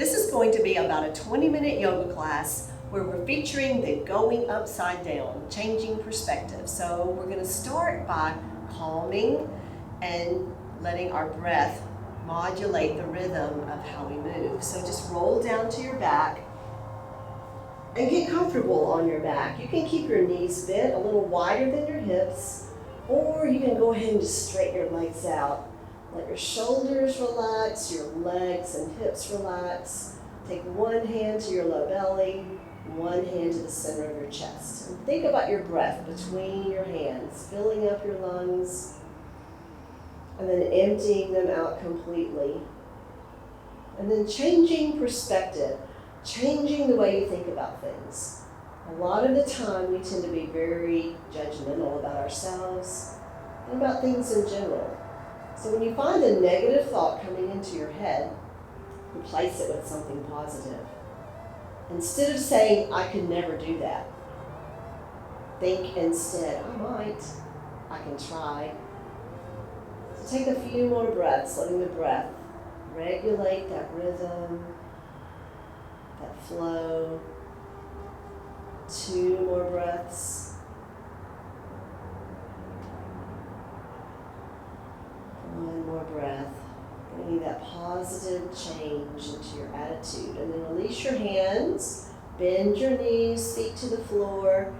This is going to be about a 20-minute yoga class where we're featuring the going upside down, changing perspective. So we're going to start by calming and letting our breath modulate the rhythm of how we move. So just roll down to your back and get comfortable on your back. You can keep your knees bent a little wider than your hips, or you can go ahead and just straighten your legs out. Let your shoulders relax, your legs and hips relax. Take one hand to your low belly, one hand to the center of your chest. And think about your breath between your hands, filling up your lungs, and then emptying them out completely. And then changing perspective, changing the way you think about things. A lot of the time we tend to be very judgmental about ourselves and about things in general. So when you find a negative thought coming into your head, replace it with something positive. Instead of saying, I could never do that, think instead, I might, I can try. So take a few more breaths, letting the breath regulate that rhythm, that flow. 2 more breaths. 1 more breath. Bringing that positive change into your attitude. And then release your hands, bend your knees, feet to the floor,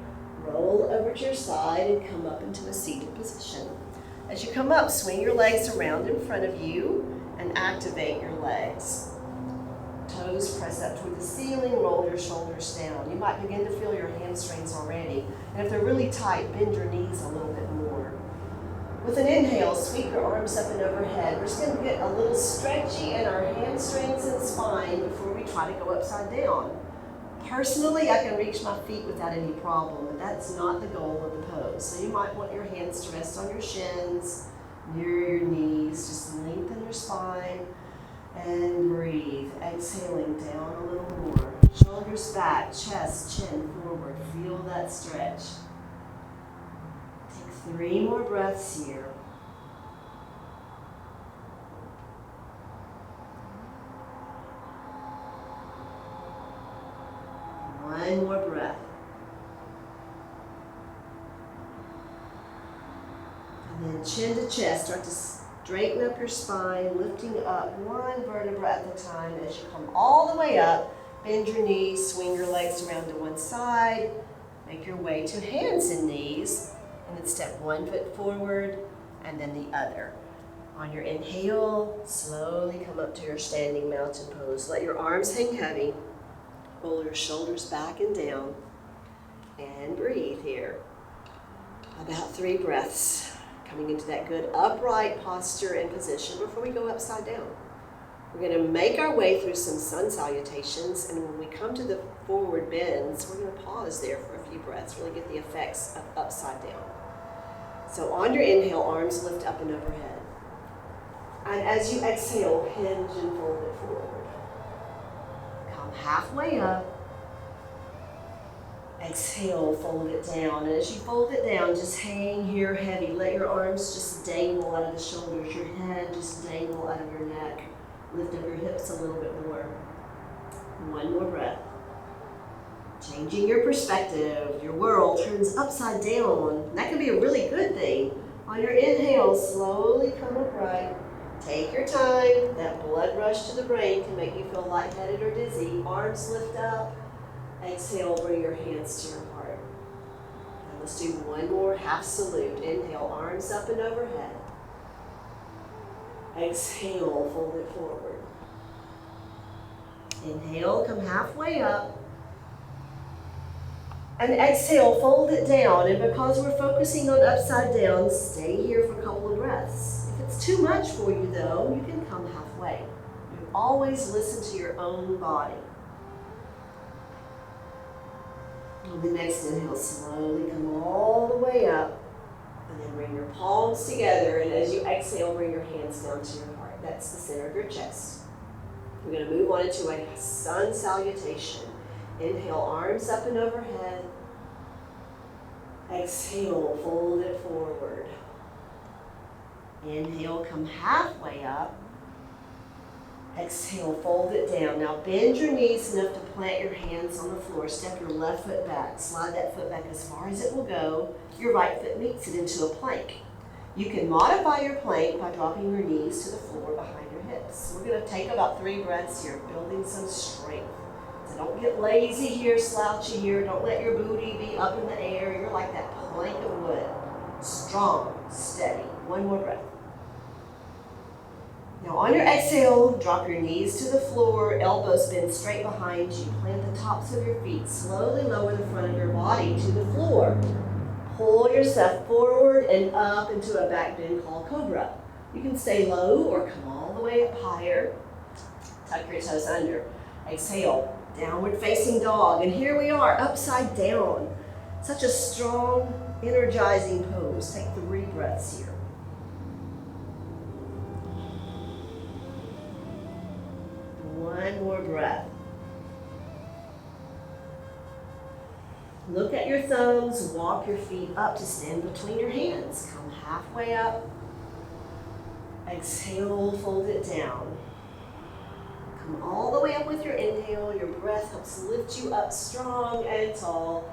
roll over to your side and come up into a seated position. As you come up, swing your legs around in front of you and activate your legs. Toes press up toward the ceiling, roll your shoulders down. You might begin to feel your hamstrings already. And if they're really tight, bend your knees a little bit more. With an inhale, sweep your arms up and overhead. We're just going to get a little stretchy in our hamstrings and spine before we try to go upside down. Personally, I can reach my feet without any problem, but that's not the goal of the pose. So you might want your hands to rest on your shins, near your knees. Just lengthen your spine. And breathe, exhaling down a little more. Shoulders back, chest, chin forward. Feel that stretch. Take 3 more breaths here. One more breath. And then chin to chest, start to straighten up your spine, lifting up 1 vertebra at a time. As you come all the way up, bend your knees, swing your legs around to one side, make your way to hands and knees, and then step 1 foot forward and then the other. On your inhale, slowly come up to your standing mountain pose. Let your arms hang heavy, roll your shoulders back and down, and breathe here. About 3 breaths. Coming into that good upright posture and position before we go upside down. We're going to make our way through some sun salutations, and when we come to the forward bends, we're going to pause there for a few breaths, really get the effects of upside down. So on your inhale, arms lift up and overhead. And as you exhale, hinge and fold it forward. Come halfway up. Exhale, fold it down. And as you fold it down, just hang here heavy. Let your arms just dangle out of the shoulders. Your head just dangle out of your neck. Lift up your hips a little bit more. 1 more breath. Changing your perspective. Your world turns upside down. That can be a really good thing. On your inhale, slowly come upright. Take your time. That blood rush to the brain can make you feel lightheaded or dizzy. Arms lift up. Exhale, bring your hands to your heart. And let's do 1 more half salute. Inhale, arms up and overhead. Exhale, fold it forward. Inhale, come halfway up. And exhale, fold it down. And because we're focusing on upside down, stay here for a couple of breaths. If it's too much for you though, you can come halfway. You always listen to your own body. On the next inhale, slowly come all the way up, and then bring your palms together, and as you exhale, bring your hands down to your heart. That's the center of your chest. We're going to move on into a sun salutation. Inhale, arms up and overhead. Exhale, fold it forward. Inhale, come halfway up. Exhale, fold it down. Now bend your knees enough to plant your hands on the floor. Step your left foot back. Slide that foot back as far as it will go. Your right foot meets it into a plank. You can modify your plank by dropping your knees to the floor behind your hips. We're going to take about 3 breaths here, building some strength. So don't get lazy here, slouchy here. Don't let your booty be up in the air. You're like that plank of wood. Strong, steady. 1 more breath. Now on your exhale, drop your knees to the floor, elbows bend straight behind you. Plant the tops of your feet. Slowly lower the front of your body to the floor. Pull yourself forward and up into a back bend called Cobra. You can stay low or come all the way up higher. Tuck your toes under. Exhale, downward facing dog. And here we are, upside down. Such a strong, energizing pose. Take 3 breaths here. One more breath. Look at your thumbs, walk your feet up to stand between your hands. Come halfway up. Exhale, fold it down. Come all the way up with your inhale. Your breath helps lift you up strong and tall.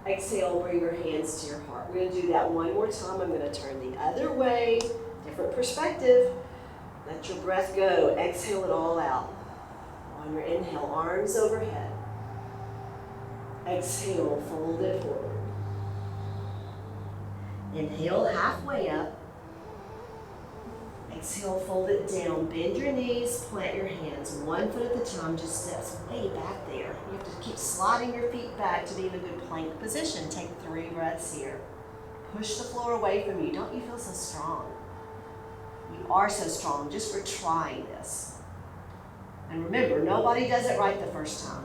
Exhale, bring your hands to your heart. We're going to do that one more time. I'm going to turn the other way, different perspective. Let your breath go. Exhale it all out. On your inhale, arms overhead. Exhale, fold it forward. Inhale, halfway up. Exhale, fold it down. Bend your knees, plant your hands. 1 foot at a time, just steps way back there. You have to keep sliding your feet back to be in a good plank position. Take 3 breaths here. Push the floor away from you. Don't you feel so strong? You are so strong just for trying this. And remember, nobody does it right the first time.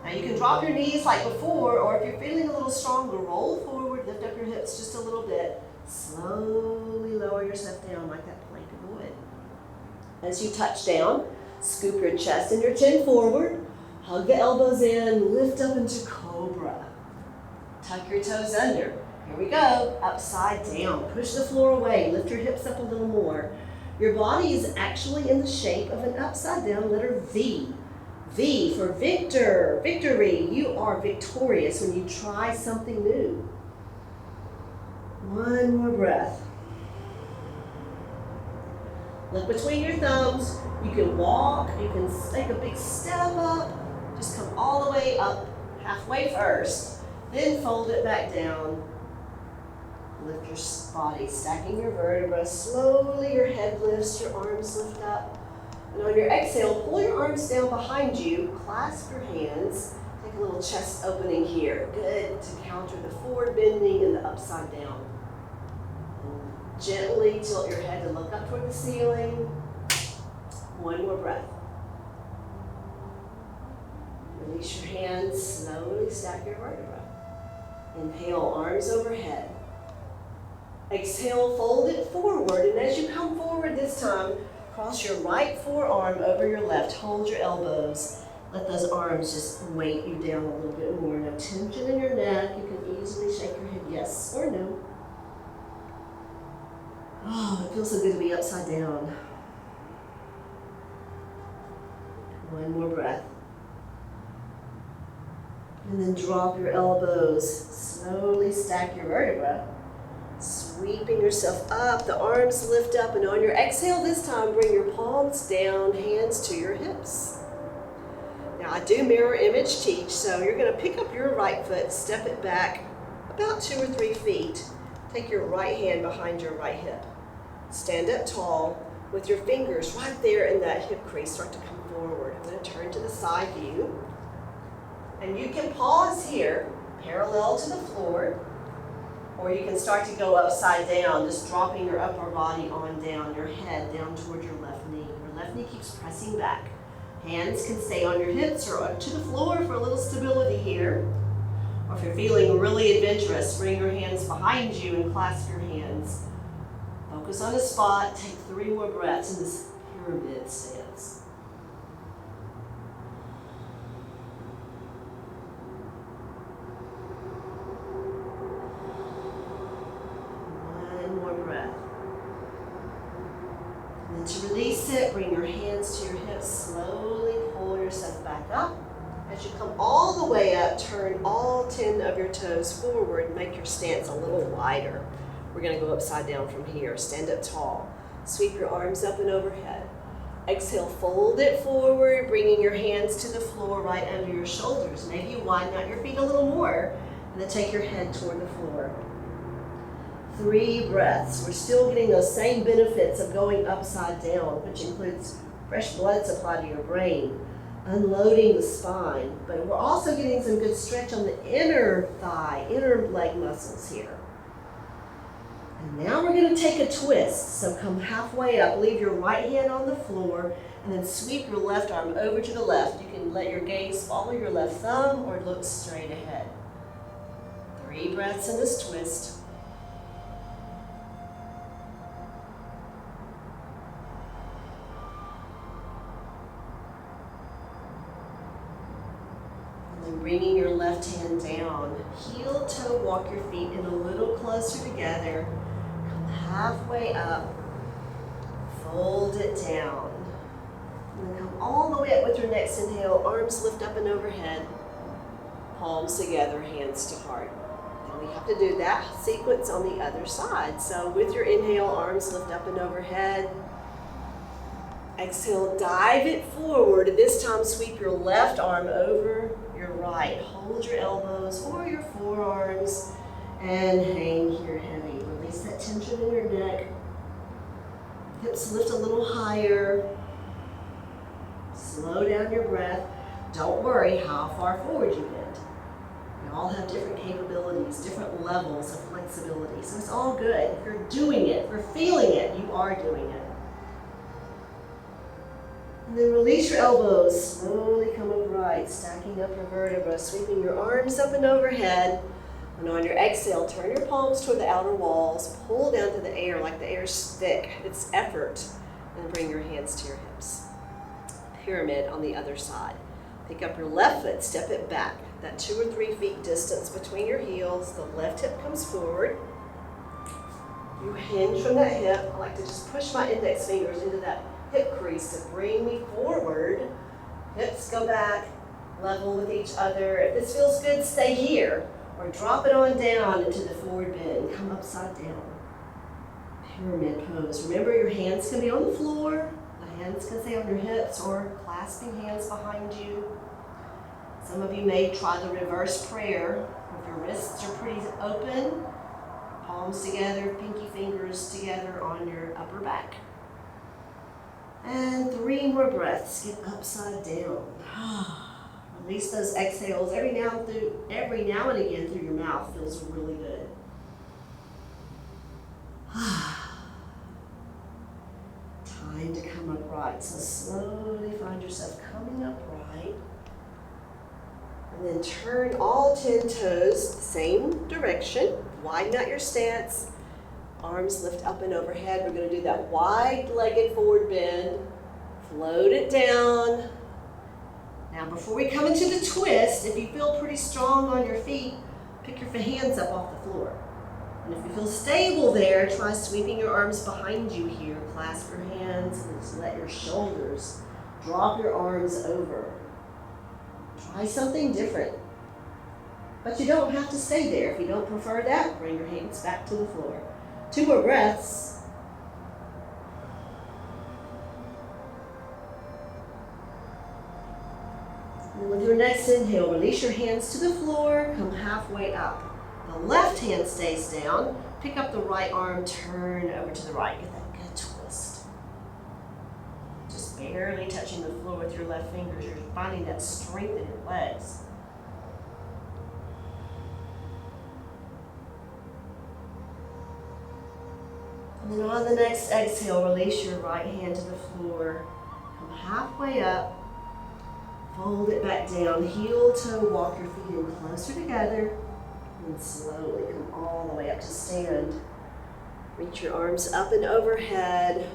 Now you can drop your knees like before, or if you're feeling a little stronger, roll forward, lift up your hips just a little bit. Slowly lower yourself down like that plank of wood. As you touch down, scoop your chest and your chin forward, hug the elbows in, lift up into Cobra. Tuck your toes under. Here we go, upside down. Push the floor away, lift your hips up a little more. Your body is actually in the shape of an upside down letter V. V for victor, victory. You are victorious when you try something new. 1 more breath. Look between your thumbs. You can walk, you can take a big step up. Just come all the way up, halfway first. Then fold it back down. Lift your body, stacking your vertebrae. Slowly your head lifts, your arms lift up. And on your exhale, pull your arms down behind you, clasp your hands. Take a little chest opening here. Good to counter the forward bending and the upside down. And gently tilt your head to look up toward the ceiling. 1 more breath. Release your hands, slowly stack your vertebrae. Inhale, arms overhead. Exhale, fold it forward, and as you come forward this time, cross your right forearm over your left. Hold your elbows. Let those arms just weight you down a little bit more. No tension in your neck. You can easily shake your head yes or no. Oh, it feels so good to be upside down. 1 more breath. And then drop your elbows. Slowly stack your vertebrae. Sweeping yourself up, the arms lift up, and on your exhale this time, bring your palms down, hands to your hips. Now I do mirror image teach, so you're going to pick up your right foot, step it back about 2 or 3 feet. Take your right hand behind your right hip. Stand up tall with your fingers right there in that hip crease. Start to come forward. I'm going to turn to the side view. And you can pause here, parallel to the floor. Or you can start to go upside down, just dropping your upper body on down, your head down toward your left knee. Your left knee keeps pressing back. Hands can stay on your hips or up to the floor for a little stability here. Or if you're feeling really adventurous, bring your hands behind you and clasp your hands. Focus on a spot. Take 3 more breaths in this pyramid stance. To release it, bring your hands to your hips, As you come all the way up, turn all 10 of your toes forward. Make your stance a little wider. We're going to go upside down from here. Stand up tall. Sweep your arms up and overhead. Exhale, fold it forward, bringing your hands to the floor right under your shoulders. Maybe you widen out your feet a little more, and then take your head toward the floor. 3 breaths. We're still getting those same benefits of going upside down, which includes fresh blood supply to your brain, unloading the spine, but we're also getting some good stretch on the inner thigh, inner leg muscles here. And now we're going to take a twist. So come halfway up, leave your right hand on the floor, and then sweep your left arm over to the left. You can let your gaze follow your left thumb or look straight ahead. 3 breaths in this twist. And then bringing your left hand down, heel toe walk your feet in a little closer together. Halfway up, fold it down, and then come all the way up with your next inhale. Arms lift up and overhead, palms together, hands to heart. And we have to do that sequence on the other side. So with your inhale, arms lift up and overhead. Exhale, dive it forward. This time, sweep your left arm over your right. Hold your elbows or your forearms and hang here heavy. Release that tension in your neck. Hips lift a little higher. Slow down your breath. Don't worry how far forward you bend. We all have different capabilities, different levels of flexibility. So it's all good. If you're doing it, if you're feeling it, you are doing it. And then release your elbows. Slowly come upright, stacking up your vertebrae, sweeping your arms up and overhead. And on your exhale, turn your palms toward the outer walls, pull down to the air like the air's thick. It's effort. And bring your hands to your hips. Pyramid on the other side. Pick up your left foot, step it back. That 2 or 3 feet distance between your heels. The left hip comes forward. You hinge from that hip. I like to just push my index fingers into that hip crease to bring me forward. Hips go back, level with each other. If this feels good, stay here. Or drop it on down into the forward bend. Come upside down. Pyramid pose. Remember, your hands can be on the floor. The hands can stay on your hips or clasping hands behind you. Some of you may try the reverse prayer. If your wrists are pretty open, palms together, pinky fingers together on your upper back. And 3 more breaths. Get upside down. Release those exhales every now and again through your mouth. Feels really good. Time to come upright. So slowly find yourself coming upright. And then turn all 10 toes the same direction. Widen out your stance. Arms lift up and overhead. We're going to do that wide-legged forward bend. Float it down. Now, before we come into the twist, if you feel pretty strong on your feet, pick your hands up off the floor. And if you feel stable there, try sweeping your arms behind you here. Clasp your hands and just let your shoulders drop your arms over. Try something different. But you don't have to stay there. If you don't prefer that, bring your hands back to the floor. 2 more breaths. And with your next inhale, release your hands to the floor, come halfway up. The left hand stays down. Pick up the right arm, turn over to the right. Get that good twist. Just barely touching the floor with your left fingers. You're finding that strength in your legs. And then on the next exhale, release your right hand to the floor. Come halfway up. Fold it back down. Heel toe, walk your feet in closer together. And slowly come all the way up to stand. Reach your arms up and overhead.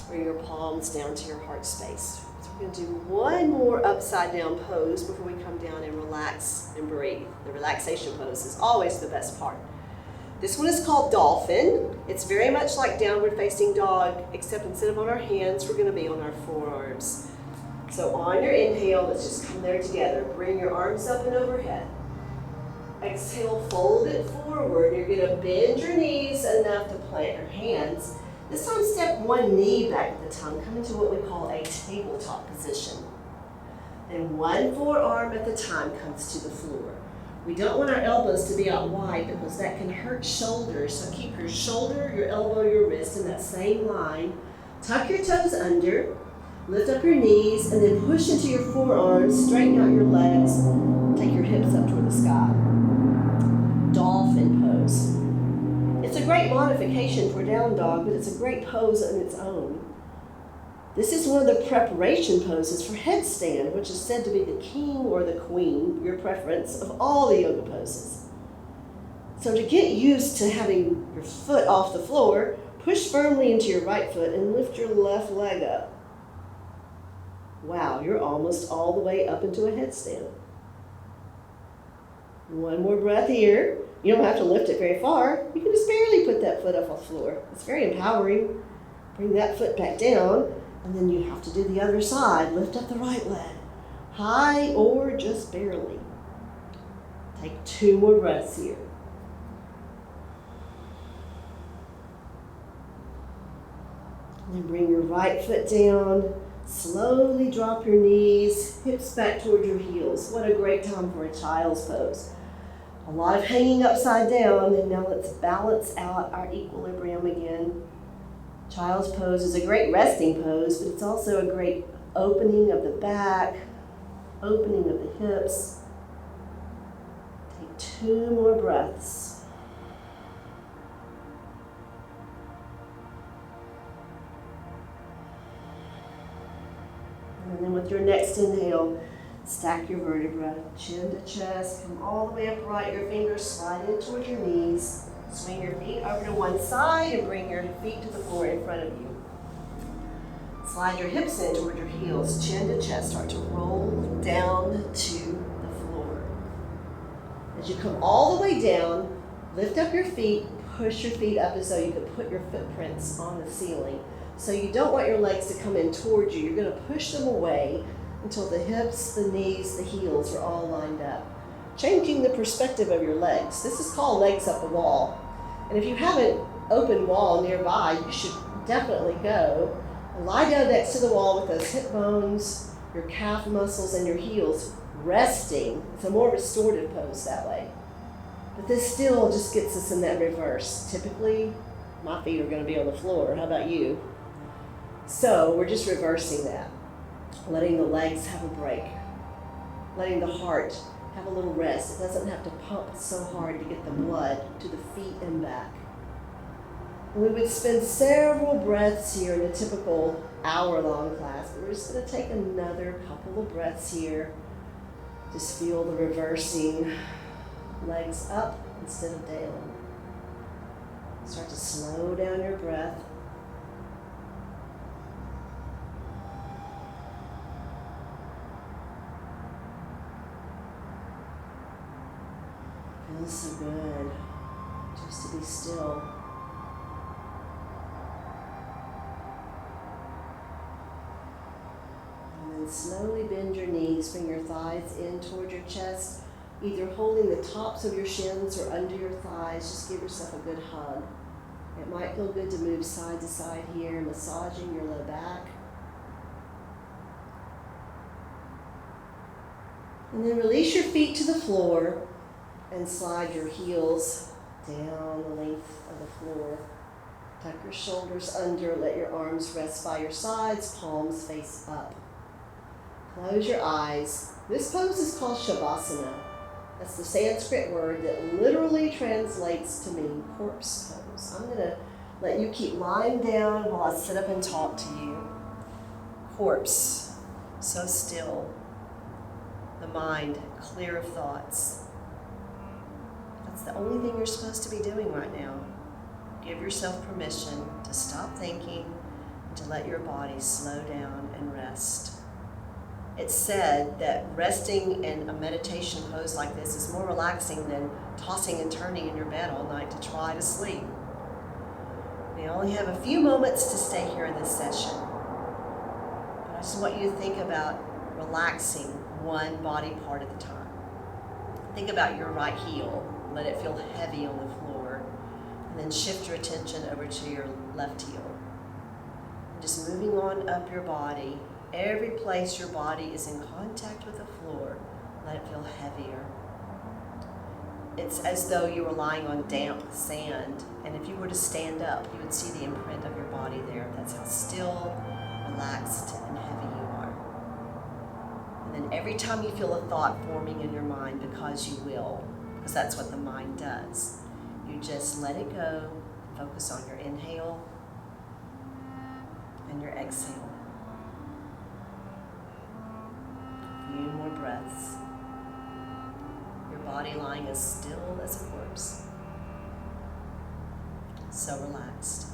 Bring your palms down to your heart space. So we're going to do one more upside down pose before we come down and relax and breathe. The relaxation pose is always the best part. This one is called Dolphin. It's very much like downward facing dog, except instead of on our hands, we're going to be on our forearms. So on your inhale, let's just come there together. Bring your arms up and overhead. Exhale, fold it forward. You're gonna bend your knees enough to plant your hands. This time, step one knee back at the tongue. Come into what we call a tabletop position. And one forearm at the time comes to the floor. We don't want our elbows to be out wide because that can hurt shoulders. So keep your shoulder, your elbow, your wrist in that same line. Tuck your toes under, lift up your knees, and then push into your forearms, straighten out your legs, take your hips up toward the sky. Dolphin Pose. It's a great modification for down dog, but it's a great pose on its own. This is one of the preparation poses for headstand, which is said to be the king or the queen, your preference, of all the yoga poses. So to get used to having your foot off the floor, push firmly into your right foot and lift your left leg up. Wow, you're almost all the way up into a headstand. One more breath here. You don't have to lift it very far. You can just barely put that foot up off the floor. It's very empowering. Bring that foot back down. And then you have to do the other side. Lift up the right leg, high or just barely. Take 2 more breaths here. And then bring your right foot down. Slowly drop your knees, hips back toward your heels. What a great time for a child's pose. A lot of hanging upside down, and now let's balance out our equilibrium again. Child's pose is a great resting pose, but it's also a great opening of the back, opening of the hips. Take 2 more breaths. And then with your next inhale, stack your vertebra, chin to chest, come all the way upright, your fingers slide in toward your knees. Swing your feet over to one side and bring your feet to the floor in front of you. Slide your hips in toward your heels, chin to chest. Start to roll down to the floor. As you come all the way down, lift up your feet, push your feet up as though you could put your footprints on the ceiling. So you don't want your legs to come in towards you. You're going to push them away until the hips, the knees, the heels are all lined up. Changing the perspective of your legs. This is called legs up the wall. And if you have an open wall nearby, you should definitely go and lie down next to the wall with those hip bones, your calf muscles, and your heels resting. It's a more restorative pose that way. But this still just gets us in that reverse. Typically, my feet are going to be on the floor. How about you? So we're just reversing that. Letting the legs have a break. Letting the heart have a little rest. It doesn't have to pump so hard to get the blood to the feet and back. We would spend several breaths here in a typical hour-long class, but we're just going to take another couple of breaths here. Just feel the reversing. Legs up instead of down. Start to slow down your breath. Feels so good just to be still. And then slowly bend your knees, bring your thighs in toward your chest, either holding the tops of your shins or under your thighs. Just give yourself a good hug. It might feel good to move side to side here, massaging your low back. And then release your feet to the floor and slide your heels down the length of the floor. Tuck your shoulders under, let your arms rest by your sides, palms face up. Close your eyes. This pose is called Shavasana. That's the Sanskrit word that literally translates to mean corpse pose. I'm going to let you keep lying down while I sit up and talk to you. Corpse, so still. The mind, clear of thoughts. That's the only thing you're supposed to be doing right now. Give yourself permission to stop thinking and to let your body slow down and rest. It's said that resting in a meditation pose like this is more relaxing than tossing and turning in your bed all night to try to sleep. We only have a few moments to stay here in this session, but I just want you to think about relaxing one body part at a time. Think about your right heel. Let it feel heavy on the floor. And then shift your attention over to your left heel. Just moving on up your body. Every place your body is in contact with the floor, let it feel heavier. It's as though you were lying on damp sand, and if you were to stand up, you would see the imprint of your body there. That's how still, relaxed, and heavy you are. And then every time you feel a thought forming in your mind, because you will, because that's what the mind does, you just let it go, focus on your inhale and your exhale. A few more breaths. Your body lying as still as a corpse. So relaxed.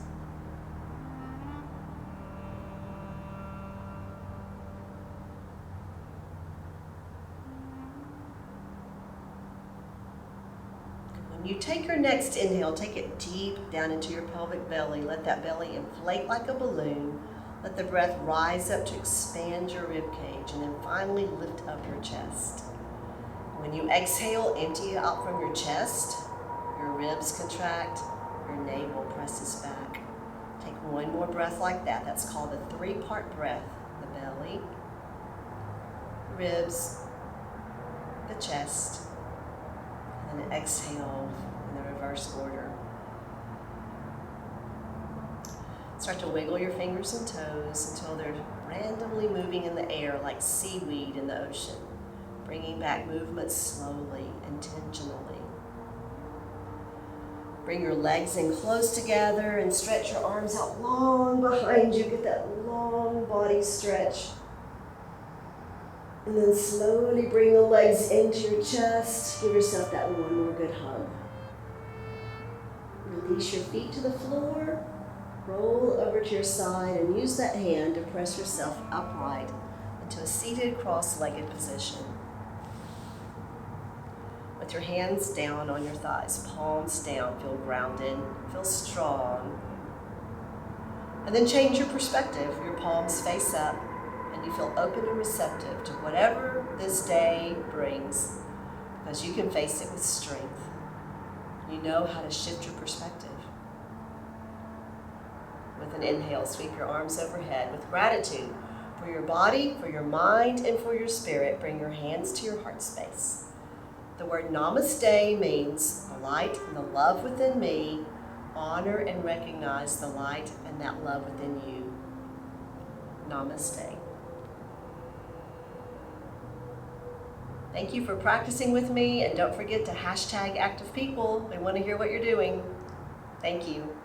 When you take your next inhale, take it deep down into your pelvic belly. Let that belly inflate like a balloon. Let the breath rise up to expand your rib cage, and then finally lift up your chest. When you exhale, empty out from your chest. Your ribs contract, your navel presses back. Take one more breath like that. That's called a 3-part breath. The belly, ribs, the chest, and then exhale in the reverse order. Start to wiggle your fingers and toes until they're randomly moving in the air like seaweed in the ocean, bringing back movement slowly, intentionally. Bring your legs in close together and stretch your arms out long behind you. Get that long body stretch. And then slowly bring the legs into your chest. Give yourself that one more good hug. Release your feet to the floor. Roll over to your side and use that hand to press yourself upright into a seated cross-legged position. With your hands down on your thighs, palms down, feel grounded, feel strong. And then change your perspective. Your palms face up and you feel open and receptive to whatever this day brings, because you can face it with strength. You know how to shift your perspective. With an inhale, sweep your arms overhead. With gratitude for your body, for your mind, and for your spirit, bring your hands to your heart space. The word namaste means the light and the love within me. Honor and recognize the light and that love within you. Namaste. Thank you for practicing with me, and don't forget to #ActivePeople. We want to hear what you're doing. Thank you.